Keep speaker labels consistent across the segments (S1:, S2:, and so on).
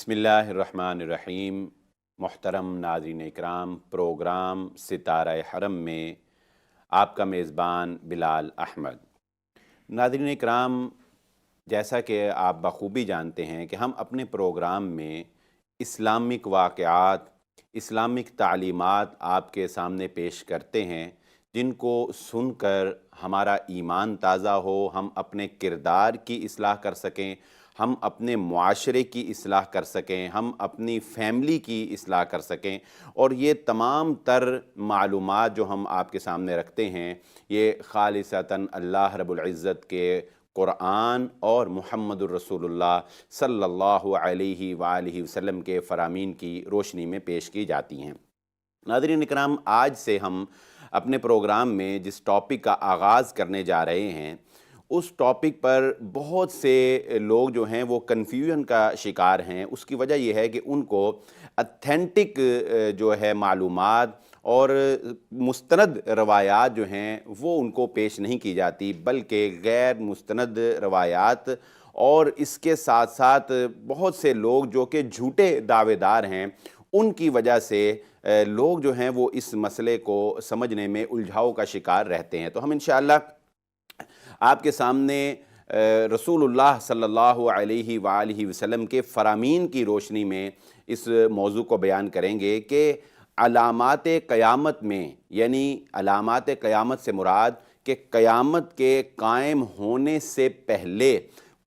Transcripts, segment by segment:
S1: بسم اللہ الرحمن الرحیم۔ محترم ناظرین اکرام، پروگرام ستارہ حرم میں آپ کا میزبان بلال احمد۔ ناظرین اکرام، جیسا کہ آپ بخوبی جانتے ہیں کہ ہم اپنے پروگرام میں اسلامک واقعات، اسلامک تعلیمات آپ کے سامنے پیش کرتے ہیں، جن کو سن کر ہمارا ایمان تازہ ہو، ہم اپنے کردار کی اصلاح کر سکیں، ہم اپنے معاشرے کی اصلاح کر سکیں، ہم اپنی فیملی کی اصلاح کر سکیں۔ اور یہ تمام تر معلومات جو ہم آپ کے سامنے رکھتے ہیں، یہ خالصتاً اللہ رب العزت کے قرآن اور محمد الرسول اللہ صلی اللہ علیہ وآلہ وسلم کے فرامین کی روشنی میں پیش کی جاتی ہیں۔ ناظرین اکرام، آج سے ہم اپنے پروگرام میں جس ٹاپک کا آغاز کرنے جا رہے ہیں، اس ٹاپک پر بہت سے لوگ جو ہیں وہ کنفیوژن کا شکار ہیں۔ اس کی وجہ یہ ہے کہ ان کو اتھینٹک جو ہے معلومات اور مستند روایات جو ہیں وہ ان کو پیش نہیں کی جاتی، بلکہ غیر مستند روایات اور اس کے ساتھ ساتھ بہت سے لوگ جو کہ جھوٹے دعوے دار ہیں، ان کی وجہ سے لوگ جو ہیں وہ اس مسئلے کو سمجھنے میں الجھاؤ کا شکار رہتے ہیں۔ تو ہم انشاءاللہ آپ کے سامنے رسول اللہ صلی اللہ علیہ وآلہ وسلم کے فرامین کی روشنی میں اس موضوع کو بیان کریں گے کہ علامات قیامت میں، یعنی علامات قیامت سے مراد کہ قیامت کے قائم ہونے سے پہلے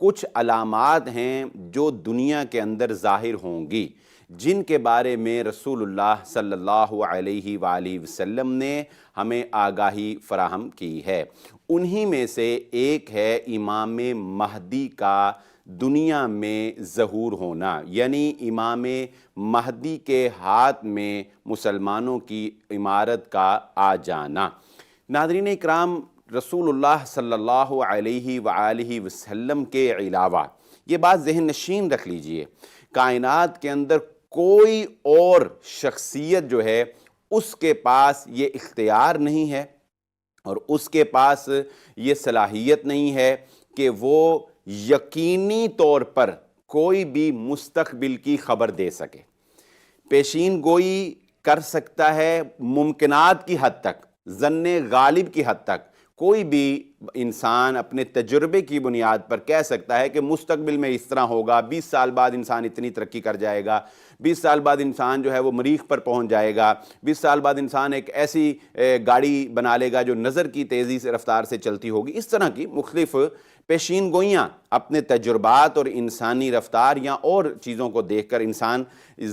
S1: کچھ علامات ہیں جو دنیا کے اندر ظاہر ہوں گی، جن کے بارے میں رسول اللہ صلی اللہ علیہ وآلہ وسلم نے ہمیں آگاہی فراہم کی ہے۔ انہی میں سے ایک ہے امام مہدی کا دنیا میں ظہور ہونا، یعنی امام مہدی کے ہاتھ میں مسلمانوں کی امارت کا آ جانا۔ ناظرین اکرام، رسول اللہ صلی اللہ علیہ وآلہ وسلم کے علاوہ یہ بات ذہن نشین رکھ لیجئے، کائنات کے اندر کوئی اور شخصیت جو ہے اس کے پاس یہ اختیار نہیں ہے اور اس کے پاس یہ صلاحیت نہیں ہے کہ وہ یقینی طور پر کوئی بھی مستقبل کی خبر دے سکے۔ پیشین گوئی کر سکتا ہے ممکنات کی حد تک، ظن غالب کی حد تک۔ کوئی بھی انسان اپنے تجربے کی بنیاد پر کہہ سکتا ہے کہ مستقبل میں اس طرح ہوگا، 20 سال بعد انسان اتنی ترقی کر جائے گا، 20 سال بعد انسان جو ہے وہ مریخ پر پہنچ جائے گا، 20 سال بعد انسان ایک ایسی گاڑی بنا لے گا جو نظر کی تیزی سے رفتار سے چلتی ہوگی۔ اس طرح کی مختلف پیشین گوئیاں اپنے تجربات اور انسانی رفتار یا اور چیزوں کو دیکھ کر انسان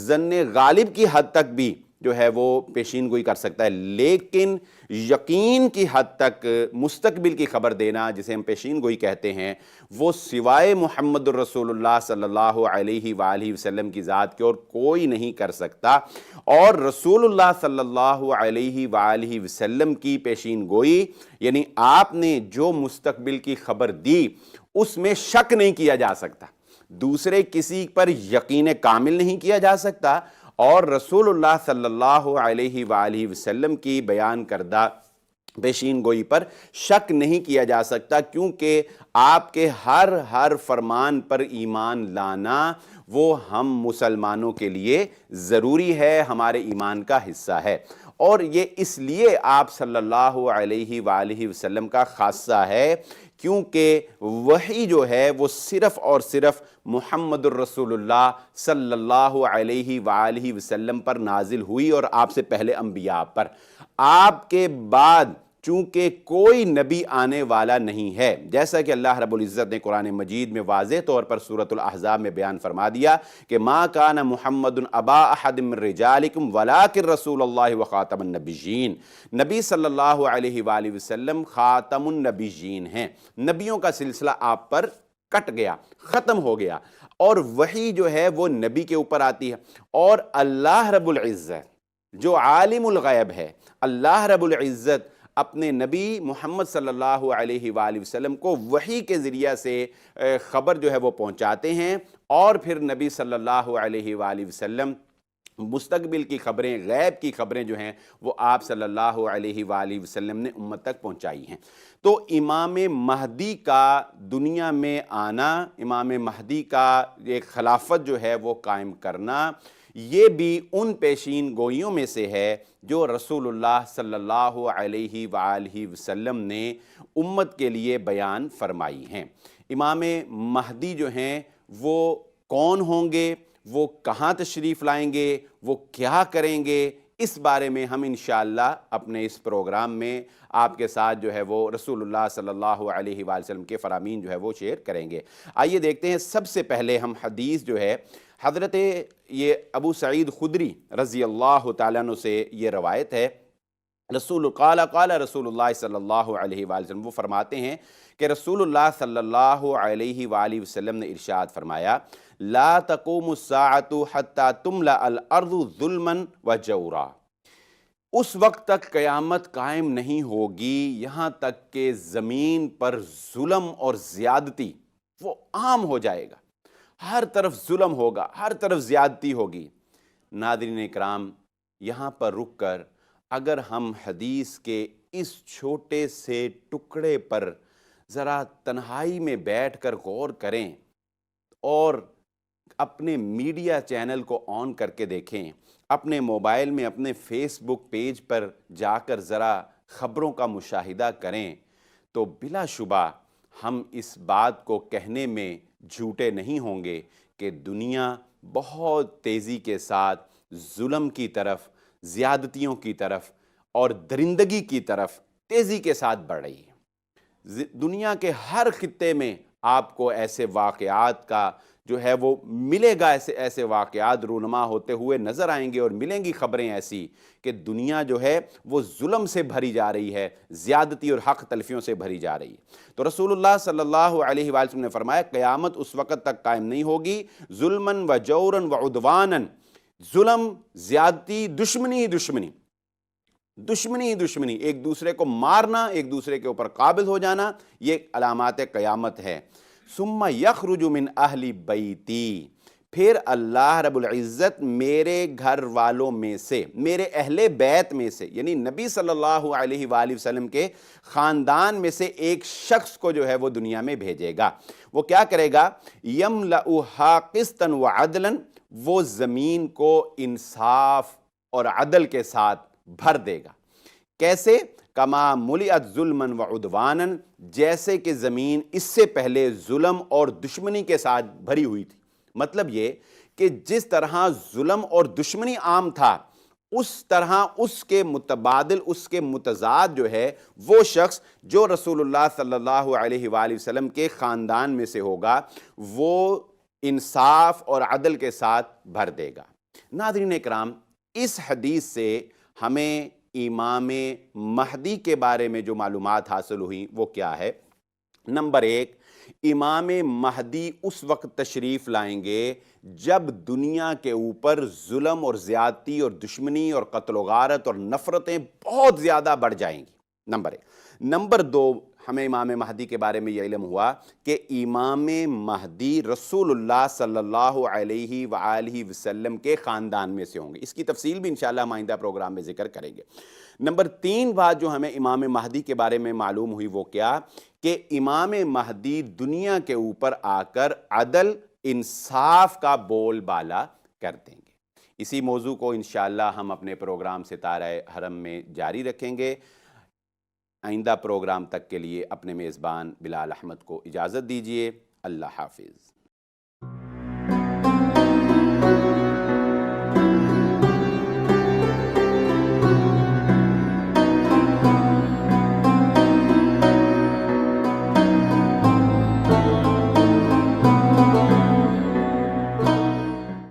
S1: ظن غالب کی حد تک بھی جو ہے وہ پیشین گوئی کر سکتا ہے، لیکن یقین کی حد تک مستقبل کی خبر دینا، جسے ہم پیشین گوئی کہتے ہیں، وہ سوائے محمد الرسول اللہ صلی اللہ علیہ وآلہ وسلم کی ذات کے اور کوئی نہیں کر سکتا۔ اور رسول اللہ صلی اللہ علیہ وآلہ وسلم کی پیشین گوئی، یعنی آپ نے جو مستقبل کی خبر دی، اس میں شک نہیں کیا جا سکتا، دوسرے کسی پر یقین کامل نہیں کیا جا سکتا، اور رسول اللہ صلی اللہ علیہ وآلہ وسلم کی بیان کردہ پیشین گوئی پر شک نہیں کیا جا سکتا، کیونکہ آپ کے ہر فرمان پر ایمان لانا وہ ہم مسلمانوں کے لیے ضروری ہے، ہمارے ایمان کا حصہ ہے۔ اور یہ اس لیے آپ صلی اللہ علیہ وآلہ وسلم کا خاصہ ہے کیونکہ وحی جو ہے وہ صرف اور صرف محمد الرسول اللہ صلی اللہ علیہ وآلہ وسلم پر نازل ہوئی اور آپ سے پہلے انبیاء پر۔ آپ کے بعد چونکہ کوئی نبی آنے والا نہیں ہے، جیسا کہ اللہ رب العزت نے قرآن مجید میں واضح طور پر سورۃ الاحزاب میں بیان فرما دیا کہ ما کان محمد ابا احد من رجالکم ولکن رسول اللہ وخاتم النبیین۔ نبی صلی اللہ علیہ وآلہ وسلم خاتم النبیین ہیں، نبیوں کا سلسلہ آپ پر کٹ گیا، ختم ہو گیا، اور وحی جو ہے وہ نبی کے اوپر آتی ہے۔ اور اللہ رب العزت جو عالم الغیب ہے، اللہ رب العزت اپنے نبی محمد صلی اللہ علیہ وآلہ وسلم کو وحی کے ذریعہ سے خبر جو ہے وہ پہنچاتے ہیں، اور پھر نبی صلی اللہ علیہ وآلہ وسلم مستقبل کی خبریں، غیب کی خبریں جو ہیں وہ آپ صلی اللہ علیہ وآلہ وسلم نے امت تک پہنچائی ہیں۔ تو امام مہدی کا دنیا میں آنا، امام مہدی کا ایک خلافت جو ہے وہ قائم کرنا، یہ بھی ان پیشین گوئیوں میں سے ہے جو رسول اللہ صلی اللہ علیہ وآلہ وسلم نے امت کے لیے بیان فرمائی ہیں۔ امام مہدی جو ہیں وہ کون ہوں گے، وہ کہاں تشریف لائیں گے، وہ کیا کریں گے، اس بارے میں ہم انشاءاللہ اپنے اس پروگرام میں آپ کے ساتھ جو ہے وہ رسول اللہ صلی اللہ علیہ وآلہ وسلم کے فرامین جو ہے وہ شیئر کریں گے۔ آئیے دیکھتے ہیں، سب سے پہلے ہم حدیث جو ہے حضرت یہ ابو سعید خدری رضی اللہ تعالیٰ عنہ سے یہ روایت ہے، قال رسول اللہ صلی اللہ علیہ وآلہ وسلم، وہ فرماتے ہیں کہ رسول اللہ صلی اللہ علیہ وآلہ وسلم نے ارشاد فرمایا، لا تقوم الساعة حتى تملأ الارض ظلما وجورا، اس وقت تک قیامت قائم نہیں ہوگی یہاں تک کہ زمین پر ظلم اور زیادتی وہ عام ہو جائے گا، ہر طرف ظلم ہوگا، ہر طرف زیادتی ہوگی۔ ناظرین اکرام، یہاں پر رک کر اگر ہم حدیث کے اس چھوٹے سے ٹکڑے پر ذرا تنہائی میں بیٹھ کر غور کریں اور اپنے میڈیا چینل کو آن کر کے دیکھیں، اپنے موبائل میں اپنے فیس بک پیج پر جا کر ذرا خبروں کا مشاہدہ کریں، تو بلا شبہ ہم اس بات کو کہنے میں جھوٹے نہیں ہوں گے کہ دنیا بہت تیزی کے ساتھ ظلم کی طرف، زیادتیوں کی طرف اور درندگی کی طرف تیزی کے ساتھ بڑھ رہی ہے۔ دنیا کے ہر خطے میں آپ کو ایسے واقعات کا جو ہے وہ ملے گا، ایسے واقعات رونما ہوتے ہوئے نظر آئیں گے اور ملیں گی خبریں ایسی کہ دنیا جو ہے وہ ظلم سے بھری جا رہی ہے، زیادتی اور حق تلفیوں سے بھری جا رہی ہے۔ تو رسول اللہ صلی اللہ علیہ وآلہ وسلم نے فرمایا قیامت اس وقت تک قائم نہیں ہوگی ظلماً و جوراً و عدواناً، ظلم، زیادتی، دشمنی ہی دشمنی، ایک دوسرے کو مارنا، ایک دوسرے کے اوپر قابض ہو جانا، یہ علامات قیامت ہے۔ ثم یخرج من اہل بیتی، پھر اللہ رب العزت میرے گھر والوں میں سے، میرے اہل بیت میں سے، یعنی نبی صلی اللہ علیہ وآلہ وسلم کے خاندان میں سے ایک شخص کو جو ہے وہ دنیا میں بھیجے گا۔ وہ کیا کرے گا؟ یملؤھا قسطا وعدلا، وہ زمین کو انصاف اور عدل کے ساتھ بھر دے گا۔ کیسے؟ کما ملئت ظلماً وعدواناً، جیسے کہ زمین اس سے پہلے ظلم اور دشمنی کے ساتھ بھری ہوئی تھی۔ مطلب یہ کہ جس طرح ظلم اور دشمنی عام تھا، اس طرح اس کے متبادل، اس کے متضاد جو ہے وہ شخص جو رسول اللہ صلی اللہ علیہ وآلہ وسلم کے خاندان میں سے ہوگا، وہ انصاف اور عدل کے ساتھ بھر دے گا۔ ناظرین اکرام، اس حدیث سے ہمیں امام مہدی کے بارے میں جو معلومات حاصل ہوئیں وہ کیا ہے؟ نمبر ایک، امام مہدی اس وقت تشریف لائیں گے جب دنیا کے اوپر ظلم اور زیادتی اور دشمنی اور قتل و غارت اور نفرتیں بہت زیادہ بڑھ جائیں گی، نمبر ایک۔ نمبر دو، ہمیں امام مہدی کے بارے میں یہ علم ہوا کہ امام مہدی رسول اللہ صلی اللہ علیہ وآلہ وسلم کے خاندان میں سے ہوں گے۔ اس کی تفصیل بھی انشاءاللہ ہم آئندہ پروگرام میں ذکر کریں گے۔ نمبر تین بات جو ہمیں امام مہدی کے بارے میں معلوم ہوئی وہ کیا کہ امام مہدی دنیا کے اوپر آ کر عدل، انصاف کا بول بالا کر دیں گے۔ اسی موضوع کو انشاءاللہ ہم اپنے پروگرام ستارہ حرم میں جاری رکھیں گے۔ آئندہ پروگرام تک کے لیے اپنے میزبان بلال احمد کو اجازت دیجیے۔ اللہ حافظ۔